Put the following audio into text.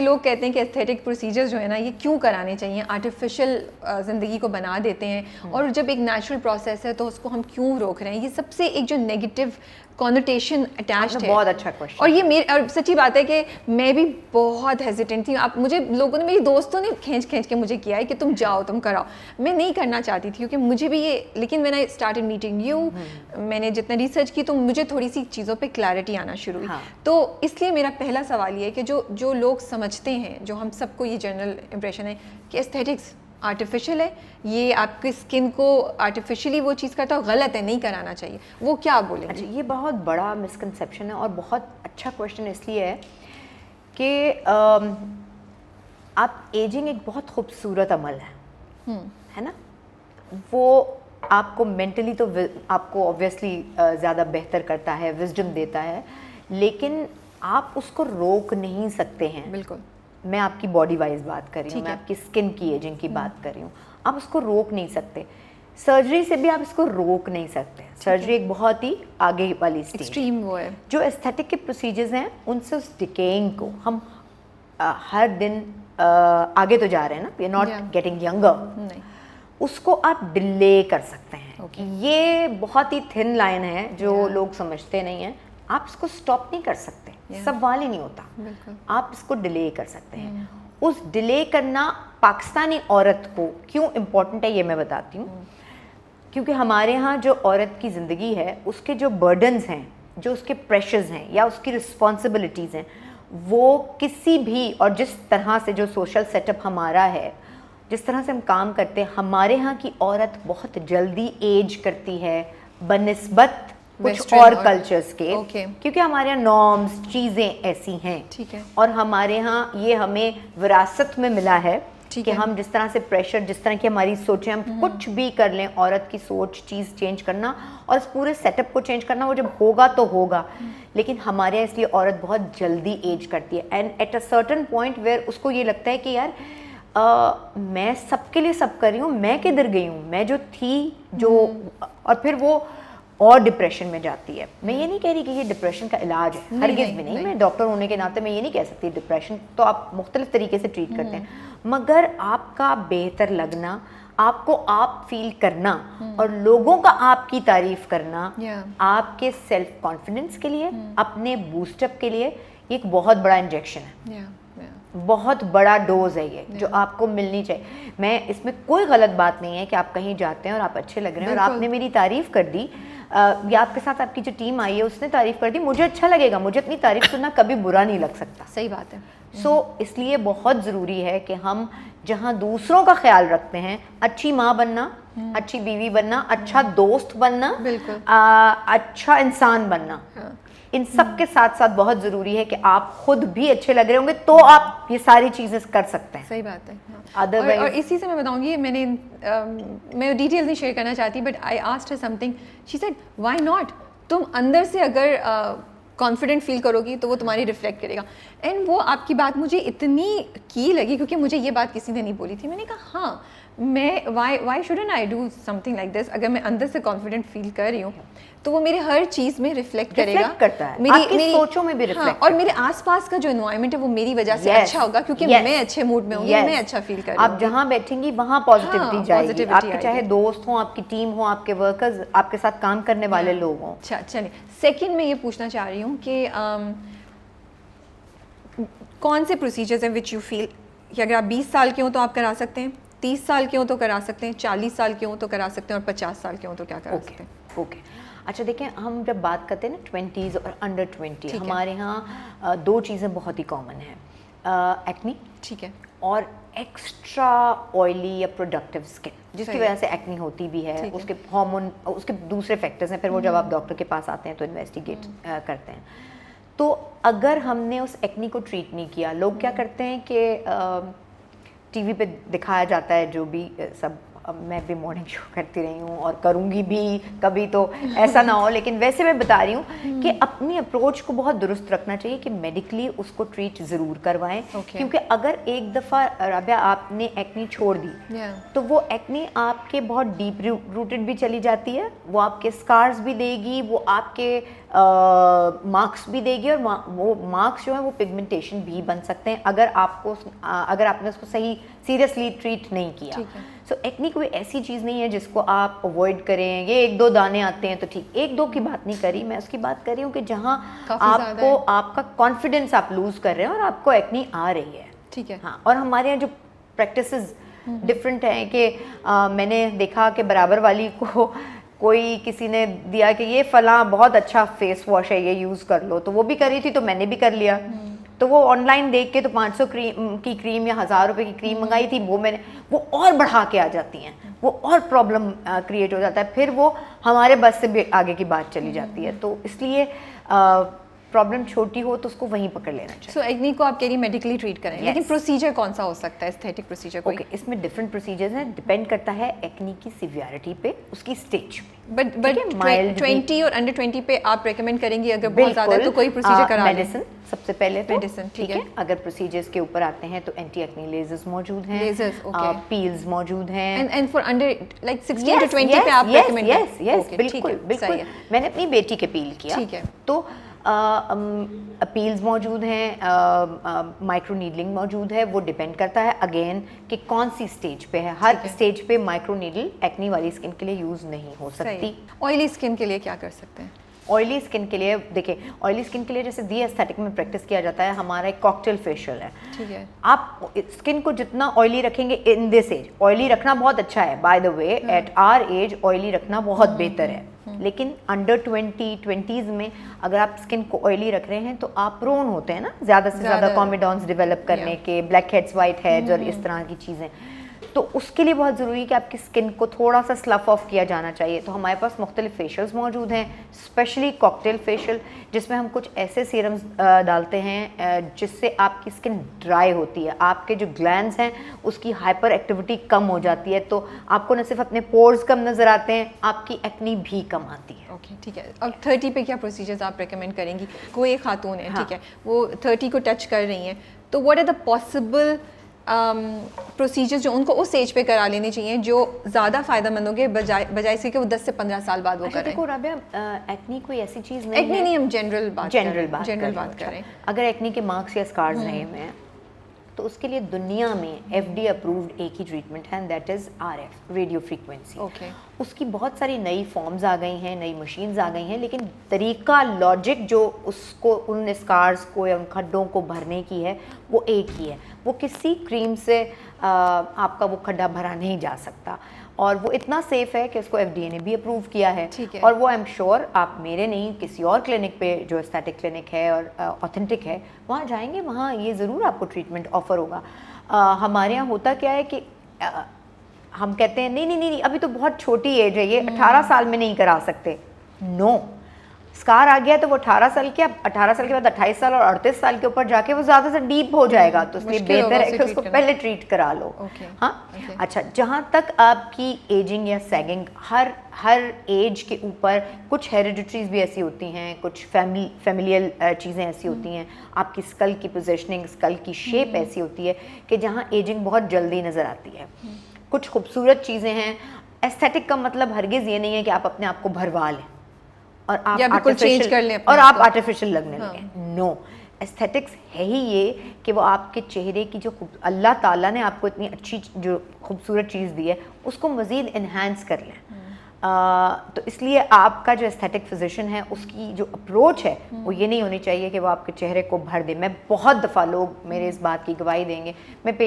लोग कहते हैं कि एस्थेटिक प्रोसीजर्स जो है ना ये क्यों कराने चाहिए, आर्टिफिशियल ज़िंदगी को बना देते हैं, और जब एक नेचुरल प्रोसेस है तो उसको हम क्यों रोक रहे हैं। ये सबसे एक जो नेगेटिव कॉनोटेशन अटैच्ड है। बहुत अच्छा क्वेश्चन। और ये मेरे, और सच्ची बात है कि मैं भी बहुत हेजिटेंट थी। आप मुझे लोगों ने, मेरी दोस्तों ने खींच के मुझे किया है कि तुम जाओ, तुम कराओ। मैं नहीं करना चाहती थी क्योंकि मुझे भी ये, लेकिन मैंने स्टार्टेड मीटिंग यू, मैंने जितना रिसर्च की तो मुझे थोड़ी सी चीज़ों पे क्लैरिटी आना शुरू हुई। तो इसलिए मेरा पहला सवाल ये है कि जो लोग समझते हैं, जो हम सबको ये जनरल इंप्रेशन है कि एस्थेटिक्स आर्टिफिशियल है, ये आपकी स्किन को आर्टिफिशियली वो चीज़ करता है, गलत है, नहीं कराना चाहिए, वो क्या आप बोलेंगे? अच्छा, ये बहुत बड़ा मिसकंसेप्शन है और बहुत अच्छा क्वेश्चन इसलिए है कि आप एजिंग एक बहुत खूबसूरत अमल है ना। वो आपको मेंटली तो आपको ऑब्वियसली ज़्यादा बेहतर करता है, विजडम देता है, लेकिन आप उसको रोक नहीं सकते हैं। बिल्कुल, मैं आपकी बॉडी वाइज बात कर रही हूँ, मैं आपकी स्किन की एजिंग की बात कर रही हूँ। आप उसको रोक नहीं सकते, सर्जरी से भी आप इसको रोक नहीं सकते। सर्जरी एक बहुत ही आगे वाली स्टेज, एक्सट्रीम वो है। जो एस्थेटिक के प्रोसीजर्स हैं उनसे उस डिकेइंग को हम हर दिन आगे तो जा रहे हैं ना, we are not getting younger, उसको आप डिले कर सकते हैं। ये बहुत ही थिन लाइन है जो लोग समझते नहीं हैं। आप इसको स्टॉप नहीं कर सकते, सवाल ही नहीं होता, आप इसको डिले कर सकते हैं। उस डिले करना पाकिस्तानी औरत को क्यों इम्पोर्टेंट है ये मैं बताती हूँ। क्योंकि हमारे यहाँ जो औरत की ज़िंदगी है, उसके जो बर्डन्स हैं, जो उसके प्रेशर्स हैं या उसकी रिस्पॉन्सिबिलिटीज़ हैं, वो किसी भी, और जिस तरह से जो सोशल सेटअप हमारा है, जिस तरह से हम काम करते हैं, हमारे यहाँ की औरत बहुत जल्दी एज करती है बनिस्बत कुछ और कल्चर्स के, क्योंकि हमारे यहाँ नॉर्म्स, चीज़ें ऐसी हैं। ठीक है। और हमारे यहाँ ये हमें विरासत में मिला है कि हम जिस तरह से प्रेशर, जिस तरह की हमारी सोचें, हम कुछ भी कर लें, औरत की सोच, चीज़ चेंज करना और इस पूरे सेटअप को चेंज करना, वो जब होगा तो होगा। लेकिन हमारे यहाँ इसलिए औरत बहुत जल्दी एज करती है, and at a certain point where उसको ये लगता है कि यार मैं सबके लिए सब कर रही हूँ, मैं किधर गई हूँ, मैं जो थी जो, और फिर वो और डिप्रेशन में जाती है। मैं ये नहीं कह रही कि ये डिप्रेशन का इलाज है, हरगिज़ भी नहीं। मैं डॉक्टर होने के नाते मैं ये नहीं कह सकती, डिप्रेशन तो आप मुख्तलिफ तरीके से ट्रीट करते हैं, मगर आपका बेहतर लगना, आपको आप फील करना और लोगों का आपकी तारीफ करना आपके सेल्फ कॉन्फिडेंस के लिए, अपने बूस्टअप के लिए, ये एक बहुत बड़ा इंजेक्शन है, बहुत बड़ा डोज है ये, जो आपको मिलनी चाहिए। मैं इसमें कोई गलत बात नहीं है कि आप कहीं जाते हैं और आप अच्छे लग रहे हैं और आपने मेरी तारीफ कर दी, या आपके साथ आपकी जो टीम आई है उसने तारीफ कर दी, मुझे अच्छा लगेगा, मुझे अपनी तारीफ सुनना कभी बुरा नहीं लग सकता। सही बात है। इसलिए बहुत ज़रूरी है कि हम जहाँ दूसरों का ख्याल रखते हैं, अच्छी माँ बनना, अच्छी बीवी बनना, अच्छा दोस्त बनना, अच्छा इंसान बनना, इन सब के साथ साथ बहुत ज़रूरी है कि आप खुद भी अच्छे लग रहे होंगे तो आप ये सारी चीज़ें कर सकते हैं। सही बात है। अदरवाइज, और इसी से मैं बताऊंगी, मैं डिटेल नहीं शेयर करना चाहती, but I asked her something, she said why not. तुम अंदर से अगर कॉन्फिडेंट फील करोगी तो वो तुम्हारी रिफ्लेक्ट करेगा। एंड वो आपकी बात मुझे इतनी की लगी क्योंकि मुझे ये बात किसी ने नहीं बोली थी। मैंने कहा हाँ, मैं why shouldn't I do something like this. अगर मैं अंदर से कॉन्फिडेंट फील कर रही हूँ तो वो मेरे हर चीज़ में रिफ्लेक्ट करेगा, करता है, मेरी सोचों में भी रिफ्लेक्ट, और मेरे आसपास का जो एनवायरनमेंट है वो मेरी वजह से अच्छा होगा क्योंकि मैं अच्छे मूड में होंगी, मैं अच्छा फील कर रही हूँ। आप जहाँ बैठेंगी वहाँ पॉजिटिविटी जाएगी, आपके चाहे दोस्त हों, आपकी टीम हो, आपके वर्कर्स, आपके साथ काम करने वाले लोग हों। अच्छा, चलिए सेकंड में ये पूछना चाह रही हूँ कि कौन से प्रोसीजर्स हैं विच यू फील कि अगर आप 20 साल के हो तो आप करा सकते हैं, 30 साल के हो तो करा सकते हैं, 40 साल के हो तो करा सकते हैं, और 50 साल के हो तो क्या करा सकते हैं? ओके, अच्छा देखिए, हम जब बात करते हैं ना 20s और अंडर 20, हमारे यहाँ दो चीज़ें बहुत ही कॉमन हैं, एक्नी, ठीक है, और एक्स्ट्रा ऑयली या प्रोडक्टिव स्किन, जिसकी वजह से एक्नी होती भी है। उसके हार्मोन, उसके दूसरे फैक्टर्स हैं, फिर वो जब आप डॉक्टर के पास आते हैं तो इन्वेस्टिगेट करते हैं। तो अगर हमने उस एक्नी को ट्रीट नहीं किया, लोग क्या करते हैं कि टीवी पे दिखाया जाता है जो भी सब मैं भी मॉर्निंग शो करती रही हूँ और करूँगी भी कभी, तो ऐसा ना हो, लेकिन वैसे मैं बता रही हूँ कि अपनी अप्रोच को बहुत दुरुस्त रखना चाहिए कि मेडिकली उसको ट्रीट ज़रूर करवाएं। क्योंकि अगर एक दफ़ा राबिया आपने एक्ने छोड़ दी तो वो एक्ने आपके बहुत डीप रूटेड भी चली जाती है, वो आपके स्कार्स भी देगी, वो आपके मार्क्स भी देगी, और वो मार्क्स जो है वो पिगमेंटेशन भी बन सकते हैं अगर आपने उसको सही सीरियसली ट्रीट नहीं किया। सो एक्ने कोई ऐसी चीज़ नहीं है जिसको आप अवॉइड करें। ये 1-2 दाने आते हैं तो ठीक, 1-2 की बात नहीं करी मैं, उसकी बात कर रही हूँ कि जहाँ आपको आपका कॉन्फिडेंस आप लूज़ कर रहे हैं और आपको एक्ने आ रही है। ठीक है। हाँ, और हमारे यहाँ जो प्रैक्टिसेस डिफरेंट हैं कि मैंने देखा कि बराबर वाली को कोई किसी ने दिया कि ये फला बहुत अच्छा फेस वॉश है, ये यूज़ कर लो, तो वो भी कर रही थी तो मैंने भी कर लिया। तो वो ऑनलाइन देख के तो 500 की क्रीम या 1000 रुपए की क्रीम मंगाई थी, वो और बढ़ा के आ जाती हैं, वो और प्रॉब्लम क्रिएट हो जाता है, फिर वो हमारे बस से भी आगे की बात चली जाती है। तो इसलिए प्रॉब्लम छोटी हो तो उसको वहीं पकड़ लेना चाहिए। सो एक्ने को आप कह रही मेडिकली ट्रीट करें, लेकिन प्रोसीजर कौन सा हो सकता है, एस्थेटिक प्रोसीजर कोई? इसमें डिफरेंट प्रोसीजर्स हैं, डिपेंड करता है एक्ने की सिवियरिटी पे, उसकी स्टेज पे। बट 20 और अंडर 20 पे आप रेकमेंड करेंगे अगर बहुत ज़्यादा है तो कोई प्रोसीजर करा लें? मेडिसिन सबसे पहले तो मेडिसिन, ठीक है। अगर प्रोसीजर्स के ऊपर आते हैं तो एंटी एक्ने लेजर्स मौजूद हैं, लेजर्स, ओके, पील्स मौजूद हैं। And for under like 16 to 20 पे आप रेकमेंड? यस, बिल्कुल। मैंने अपनी बेटी के पील किया, ठीक है। तो अपील्स मौजूद हैं, माइक्रो नीडलिंग मौजूद है। वो डिपेंड करता है अगेन कि कौन सी स्टेज पे है। हर स्टेज पे माइक्रो नीडल एक्ने वाली स्किन के लिए यूज़ नहीं हो सकती। ऑयली स्किन के लिए क्या कर सकते हैं? ऑयली स्किन के लिए देखिए, ऑयली स्किन के लिए जैसे दी एस्थेटिक में प्रैक्टिस किया जाता है, हमारा एक कॉकटेल फेशियल है। ठीक है। आप स्किन को जितना ऑयली रखेंगे इन दिस एज, ऑयली रखना बहुत अच्छा है, by the way at our age oily रखना बहुत बेहतर है, लेकिन अंडर 20s में अगर आप स्किन को ऑयली रख रहे हैं तो आप प्रोन होते हैं ना ज़्यादा से ज़्यादा कॉमेडॉन्स डेवलप करने के, ब्लैक हेड्स, वाइट हेड्स और इस तरह की चीज़ें। तो उसके लिए बहुत ज़रूरी है कि आपकी स्किन को थोड़ा सा स्लफ ऑफ किया जाना चाहिए। तो हमारे पास मुख्तलिफ फेशियल्स मौजूद हैं, स्पेशली कॉकटेल फेशियल, जिसमें हम कुछ ऐसे सीरम्स डालते हैं जिससे आपकी स्किन ड्राई होती है, आपके जो ग्लैंड्स हैं उसकी हाइपर एक्टिविटी कम हो जाती है, तो आपको न सिर्फ अपने पोर्स कम नज़र आते हैं, आपकी एक्ने भी कम आती है। ओके, ठीक है। अब 30 पे क्या प्रोसीजर्स आप रेकमेंड करेंगी? कोई एक खातून है, ठीक है, वो 30 को टच कर रही हैं, तो what are the possible procedures जो उनको उस एज पे करा लेनी चाहिए जो ज़्यादा फ़ायदेमंद होंगे बजाय इसके कि वो 10 से 15 साल बाद वो करें? देखो राबिया, एक्ने कोई ऐसी चीज़ नहीं है, एक्ने नहीं, हम जनरल बात करें। अगर एक्ने के मार्क्स या स्कार्स रहे हैं तो उसके लिए दुनिया में FDA अप्रूव्ड एक ही ट्रीटमेंट है, that is RF, radio frequency. Okay. उसकी बहुत सारी नई फॉर्म्स आ गई हैं, नई मशीन्स आ गई हैं, लेकिन तरीका, लॉजिक जो उसको, उन स्कार्स को या उन खड्डों को भरने की है वो एक ही है। वो किसी क्रीम से आपका वो खड्डा भरा नहीं जा सकता, और वो इतना सेफ है कि उसको FDA ने भी अप्रूव किया है। और वो आई एम श्योर आप मेरे नहीं किसी और क्लिनिक पे जो एस्थेटिक क्लिनिक है और ऑथेंटिक है वहाँ जाएंगे, वहाँ ये ज़रूर आपको ट्रीटमेंट ऑफर होगा। हमारे यहाँ होता क्या है कि हम कहते हैं नहीं अभी तो बहुत छोटी एज है, ये 18 साल में नहीं करा सकते। नो, स्कार आ गया तो वो 18 साल के, 18 साल के बाद 28 साल और 38 साल के ऊपर जाके वो ज़्यादा से डीप हो जाएगा, तो इसलिए बेहतर है कि उसको पहले ट्रीट करा लो। हाँ, अच्छा, जहाँ तक आपकी एजिंग या सैगिंग, हर एज के ऊपर कुछ हेरिडिटरीज भी ऐसी होती हैं, कुछ फैमिलियल चीज़ें ऐसी होती हैं, आपकी स्कल की पोजीशनिंग, स्कल की शेप ऐसी होती है कि जहाँ एजिंग बहुत जल्दी नज़र आती है। कुछ खूबसूरत चीज़ें हैं। एस्थेटिक का मतलब हरगिज़ ये नहीं है कि आप अपने आप को भरवा लें और आप आर्टिफिशियल लगने लगे। नो, एस्थेटिक्स है ही ये कि वो आपके चेहरे की जो अल्लाह ताला ने आपको इतनी अच्छी जो खूबसूरत चीज़ दी है उसको मज़ीद इन्हांस कर लें। तो इसलिए आपका जो एस्थेटिक फिजिशियन है उसकी जो अप्रोच है वो ये नहीं होनी चाहिए कि वो आपके चेहरे को भर दे। मैं बहुत दफ़ा, लोग मेरे इस बात की गवाही देंगे, मैं